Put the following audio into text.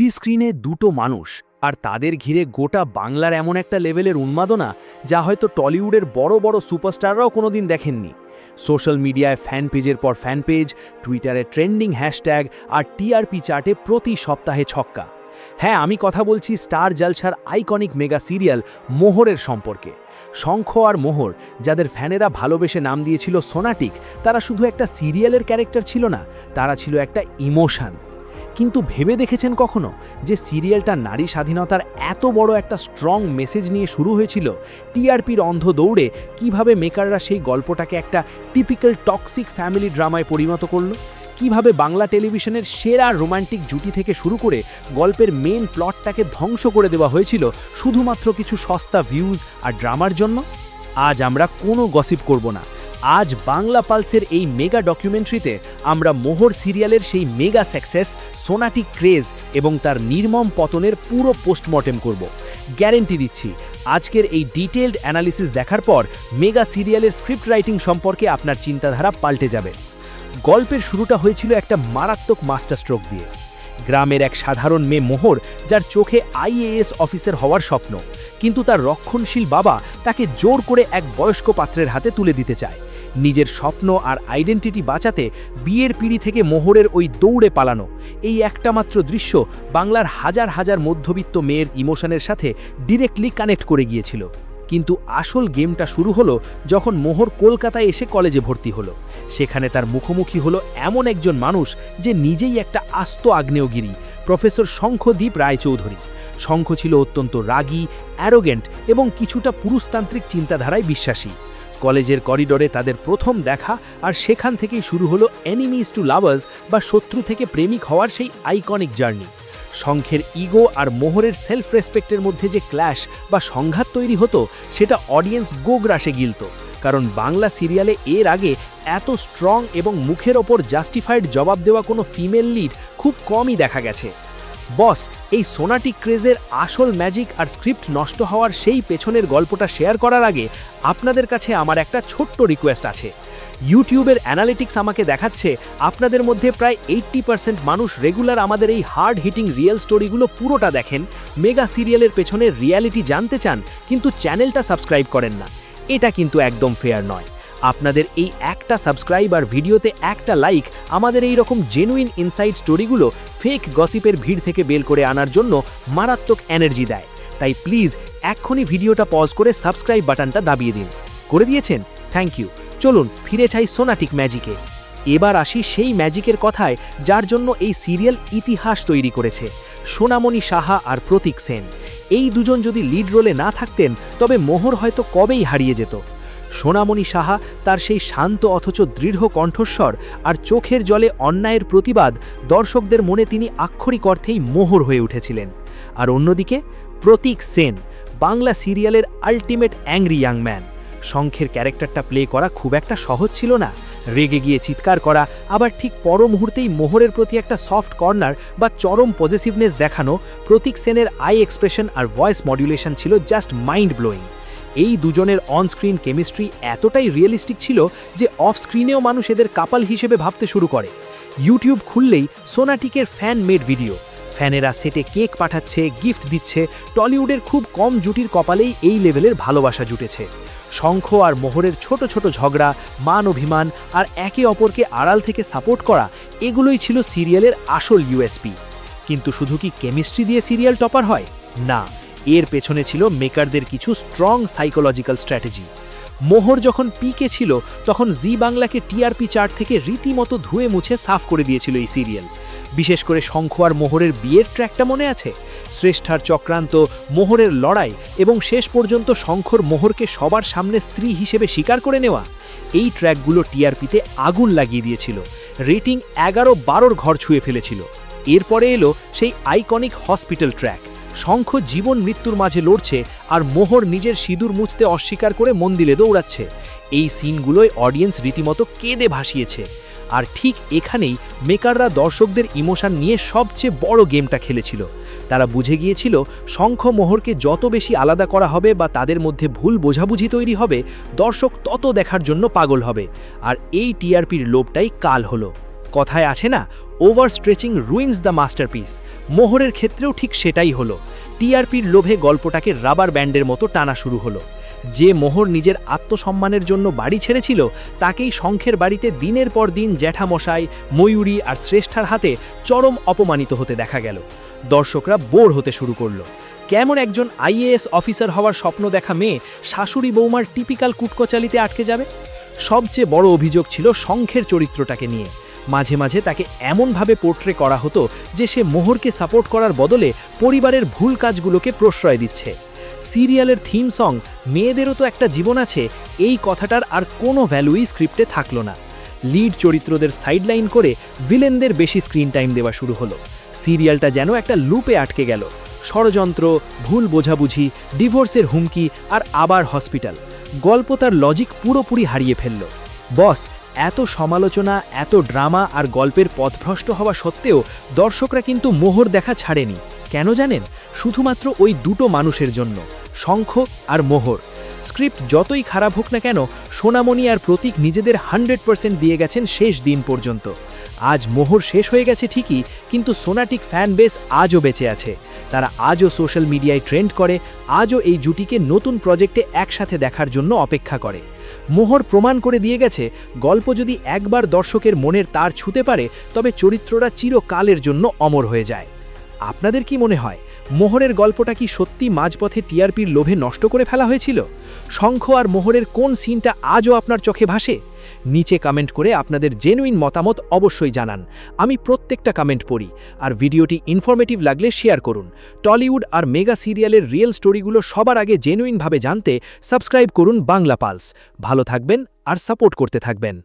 TV স্ক্রিনে দুটো মানুষ আর তাদের ঘিরে গোটা বাংলার এমন একটা লেভেলের উন্মাদনা যা হয়তো টলিউডের বড় বড় সুপারস্টাররাও কোনোদিন দেখেননি। সোশ্যাল মিডিয়ায় ফ্যান পেজের পর ফ্যান পেজ, টুইটারে ট্রেন্ডিং হ্যাশট্যাগ আর টিআরপি চার্টে প্রতি সপ্তাহে ছক্কা। হ্যাঁ, আমি কথা বলছি স্টার জলসার আইকনিক মেগা সিরিয়াল মোহরের সম্পর্কে। শঙ্খ আর মোহর, যাদের ফ্যানেরা ভালোবেসে নাম দিয়েছিল সোনাটিক, তারা শুধু একটা সিরিয়ালের ক্যারেক্টার ছিল না, তারা ছিল একটা ইমোশন। কিন্তু ভেবে দেখেছেন কখনো যে সিরিয়ালটা নারী স্বাধীনতার এত বড় একটা স্ট্রং মেসেজ নিয়ে শুরু হয়েছিল? টিআরপির অন্ধ দৌড়ে কিভাবে মেকাররা সেই গল্পটাকে একটা টিপিক্যাল টক্সিক ফ্যামিলি ড্রামায় পরিণত করলো? কিভাবে বাংলা টেলিভিশনের সেরা রোমান্টিক জুটি থেকে শুরু করে গল্পের মেন প্লটটাকে ধ্বংস করে দেওয়া হয়েছিল শুধুমাত্র কিছু সস্তা ভিউজ আর ড্রামার জন্য? আজ আমরা কোনো গসিপ করব না। আজ বাংলা পালসের এই মেগা ডকুমেন্টারিতে আমরা মোহর সিরিয়ালের সেই মেগা সাকসেস, সোনাটিক ক্রেজ এবং তার নির্মম পতনের পুরো পোস্টমর্টেম করব। গ্যারেন্টি দিচ্ছি, আজকের এই ডিটেইলড অ্যানালিসিস দেখার পর মেগা সিরিয়ালের স্ক্রিপ্ট রাইটিং সম্পর্কে আপনার চিন্তাধারা পাল্টে যাবে। গল্পের শুরুটা হয়েছিল একটা মারাত্মক মাস্টার স্ট্রোক দিয়ে। গ্রামের এক সাধারণ মেয়ে মোহর, যার চোখে আইএএস অফিসার হওয়ার স্বপ্ন, কিন্তু তার রক্ষণশীল বাবা তাকে জোর করে এক বয়স্ক পাত্রের হাতে তুলে দিতে চায়। নিজের স্বপ্ন আর আইডেন্টিটি বাঁচাতে বিয়ের পিঁড়ি থেকে মোহরের ওই দৌড়ে পালানো, এই একটা মাত্র দৃশ্য বাংলার হাজার হাজার মধ্যবিত্ত মেয়ের ইমোশনের সাথে ডিরেক্টলি কানেক্ট করে গিয়েছিল। কিন্তু আসল গেমটা শুরু হলো যখন মোহর কলকাতায় এসে কলেজে ভর্তি হলো। সেখানে তার মুখোমুখি হলো এমন একজন মানুষ যে নিজেই একটা আস্ত আগ্নেয়গিরি, প্রফেসর শঙ্খদীপ রায়চৌধুরী। শঙ্খ ছিল অত্যন্ত রাগী, অ্যারোগেন্ট এবং কিছুটা পুরুষতান্ত্রিক চিন্তাধারায় বিশ্বাসী। কলেজের করিডোরে তাদের প্রথম দেখা, আর সেখান থেকেই শুরু হলো এনিমিজ টু লাভার্স বা শত্রু থেকে প্রেমিক হওয়ার সেই আইকনিক জার্নি। শঙ্খের ইগো আর মোহরের সেলফ রেসপেক্টের মধ্যে যে ক্ল্যাশ বা সংঘাত তৈরি হতো, সেটা অডিয়েন্স গোগ্রাসে গিলত। কারণ বাংলা সিরিয়ালে এর আগে এত স্ট্রং এবং মুখের ওপর জাস্টিফাইড জবাব দেওয়া কোনো ফিমেল লিড খুব কমই দেখা গেছে। বস, এই সোনাটিক ক্রেজের আসল ম্যাজিক আর স্ক্রিপ্ট নষ্ট হওয়ার সেই পেছনের গল্পটা শেয়ার করার আগে আপনাদের কাছে আমার একটা ছোট্ট রিকোয়েস্ট আছে। ইউটিউবের অ্যানালিটিক্স আমাকে দেখাচ্ছে আপনাদের মধ্যে প্রায় 80% মানুষ রেগুলার আমাদের এই হার্ড হিটিং রিয়েল স্টোরিগুলো পুরোটা দেখেন, মেগা সিরিয়ালের পেছনের রিয়ালিটি জানতে চান, কিন্তু চ্যানেলটা সাবস্ক্রাইব করেন না। এটা কিন্তু একদম ফেয়ার নয়। আপনাদের এই একটা সাবস্ক্রাইব আর ভিডিওতে একটা লাইক আমাদের এই রকম জেনুইন ইনসাইড স্টোরিগুলো ফেক গসিপের ভিড় থেকে বের করে আনার জন্য মারাত্মক এনার্জি দেয়। তাই প্লিজ এক্ষুনি ভিডিওটা পজ করে সাবস্ক্রাইব বাটনটা দাবিয়ে দিন। করে দিয়েছেন? Thank you. চলুন ফিরে চাই সোনাটিক ম্যাজিকে। এবার আসি সেই ম্যাজিকের কথায় যার জন্য এই সিরিয়াল ইতিহাস তৈরি করেছে, সোনামণি সাহা আর প্রতীক সেন। এই দুজন যদি লিড রোলে না থাকতেন তবে মোহর হয়তো কবেই হারিয়ে যেত। সোনামণি সাহা তার সেই শান্ত অথচ দৃঢ় কণ্ঠস্বর আর চোখের জলে অন্যায়ের প্রতিবাদ, দর্শকদের মনে তিনি আক্ষরিক অর্থেই মোহর হয়ে উঠেছিলেন। আর অন্যদিকে প্রতীক সেন, বাংলা সিরিয়ালের আল্টিমেট অ্যাংরি ইয়াং ম্যান। শঙ্খের ক্যারেক্টারটা প্লে করা খুব একটা সহজ ছিল না। রেগে গিয়ে চিৎকার করা, আবার ঠিক পর মুহূর্তেই মোহরের প্রতি একটা সফট কর্নার বা চরম পজিটিভনেস দেখানো। প্রতীক সেনের আই এক্সপ্রেশন আর ভয়েস মডুলেশন ছিল জাস্ট মাইন্ড ব্লোয়িং। এই দুজনের অনস্ক্রিন কেমিস্ট্রি এতটাই রিয়েলিস্টিক ছিল যে অফ স্ক্রিনেও মানুষ এদের কাপাল হিসেবে ভাবতে শুরু করে। ইউটিউব খুললেই সোনাটিকের ফ্যান মেড ভিডিও, ফ্যানেরা সেটে কেক পাঠাচ্ছে, গিফট দিচ্ছে। টলিউডের খুব কম জুটির কপালেই এই লেভেলের ভালোবাসা জুটেছে। শঙ্খ আর মোহরের ছোট ছোট ঝগড়া, মান অভিমান আর একে অপরকে আড়াল থেকে সাপোর্ট করা, এগুলোই ছিল সিরিয়ালের আসল ইউএসপি। কিন্তু শুধু কি কেমিস্ট্রি দিয়ে সিরিয়াল টপার হয়? না, এর পেছনে ছিল মেকারদের কিছু স্ট্রং সাইকোলজিক্যাল স্ট্র্যাটেজি। মোহর যখন পিকে ছিল তখন জি বাংলাকে টিআরপি চার্ট থেকে রীতিমতো ধুয়ে মুছে সাফ করে দিয়েছিল এই সিরিয়াল। বিশেষ করে শঙ্খ আর মোহরের বিয়ের ট্র্যাকটা মনে আছে? শ্রেষ্ঠার চক্রান্ত, মোহরের লড়াই এবং শেষ পর্যন্ত শঙ্খর মোহরকে সবার সামনে স্ত্রী হিসেবে স্বীকার করে নেওয়া, এই ট্র্যাকগুলো টিআরপিতে আগুন লাগিয়ে দিয়েছিল। রেটিং 11-12 ঘর ছুঁয়ে ফেলেছিল। এরপরে এলো সেই আইকনিক হসপিটাল ট্র্যাক। শঙ্খ জীবন মৃত্যুর মাঝে লড়ছে আর মোহর নিজের সিঁদুর মুছতে অস্বীকার করে মন্দিরে দৌড়াচ্ছে। এই সিনগুলোয় অডিয়েন্স রীতিমতো কেঁদে ভাসিয়েছে। আর ঠিক এখানেই মেকাররা দর্শকদের ইমোশন নিয়ে সবচেয়ে বড় গেমটা খেলেছিল। তারা বুঝে গিয়েছিল শঙ্খ মোহরকে যত বেশি আলাদা করা হবে বা তাদের মধ্যে ভুল বোঝাবুঝি তৈরি হবে, দর্শক তত দেখার জন্য পাগল হবে। আর এই টিআরপির লোভটাই কাল হলো। কথায় আছে না, over stretching ruins the masterpiece. মোহরের ক্ষেত্রেও ঠিক সেটাই হলো। টিআরপির লোভে গল্পটাকে রাবার ব্যান্ডের মতো টানা শুরু হলো। যে মোহর নিজের আত্মসম্মানের জন্য বাড়ি ছেড়েছিল, তাকেই শঙ্খের বাড়িতে দিনের পর দিন জ্যাঠামশাই, ময়ূরী আর শ্রেষ্ঠার হাতে চরম অপমানিত হতে দেখা গেল। দর্শকরা বোর হতে শুরু করলো। কেমন একজন আইএএস অফিসার হওয়ার স্বপ্ন দেখা মেয়ে শাশুড়ি বৌমার টিপিক্যাল কুটকচালিতে আটকে যাবে? সবচেয়ে বড় অভিযোগ ছিল শঙ্খের চরিত্রটাকে নিয়ে। মাঝে মাঝে তাকে এমনভাবে পোর্ট্রে করা হতো যে সে মোহরকে সাপোর্ট করার বদলে পরিবারের ভুল কাজগুলোকে প্রশ্রয় দিচ্ছে। সিরিয়ালের থিম সং মেয়েদেরও তো একটা জীবন আছে, এই কথাটার আর কোনো ভ্যালুই স্ক্রিপ্টে থাকলো না। লিড চরিত্রদের সাইডলাইন করে ভিলেনদের বেশি স্ক্রিন টাইম দেওয়া শুরু হলো। সিরিয়ালটা যেন একটা লুপে আটকে গেল। ষড়যন্ত্র, ভুল বোঝাবুঝি, ডিভোর্সের হুমকি আর আবার হসপিটাল। গল্প তার লজিক পুরোপুরি হারিয়ে ফেলল। বস, এত সমালোচনা, এত ড্রামা আর গল্পের পথভ্রষ্ট হওয়া সত্ত্বেও দর্শকরা কিন্তু মোহর দেখা ছাড়েনি। কেন জানেন? শুধুমাত্র ওই দুটো মানুষের জন্য, শঙ্খ আর মোহর। স্ক্রিপ্ট যতই খারাপ হোক না কেন, সোনামণি আর প্রতীক নিজেদের 100% দিয়ে গেছেন শেষ দিন পর্যন্ত। আজ মোহর শেষ হয়ে গেছে ঠিকই, কিন্তু সোনাটিক ফ্যান বেস আজও বেঁচে আছে। তারা আজও সোশ্যাল মিডিয়ায় ট্রেন্ড করে, আজও এই জুটিকে নতুন প্রজেক্টে একসাথে দেখার জন্য অপেক্ষা করে। মোহর প্রমাণ করে দিয়ে গেছে, গল্প যদি একবার দর্শকের মনের তার ছুঁতে পারে, তবে চরিত্ররা চিরকালের জন্য অমর হয়ে যায়। আপনাদের কি মনে হয়, মোহরের গল্পটা কি সত্যি মাঝপথে টিআরপির লোভে নষ্ট করে ফেলা হয়েছিল? শঙ্খ আর মোহরের কোন সিনটা আজও আপনার চোখে ভাসে? নিচে কমেন্ট করে আপনাদের জেনুইন মতামত অবশ্যই জানান। আমি প্রত্যেকটা কমেন্ট পড়ি। আর ভিডিওটি ইনফরমেটিভ লাগলে শেয়ার করুন। টলিউড আর মেগা সিরিয়ালের রিয়েল স্টোরিগুলো সবার আগে জেনুইনভাবে জানতে সাবস্ক্রাইব করুন বাংলা পালস। ভালো থাকবেন আর সাপোর্ট করতে থাকবেন।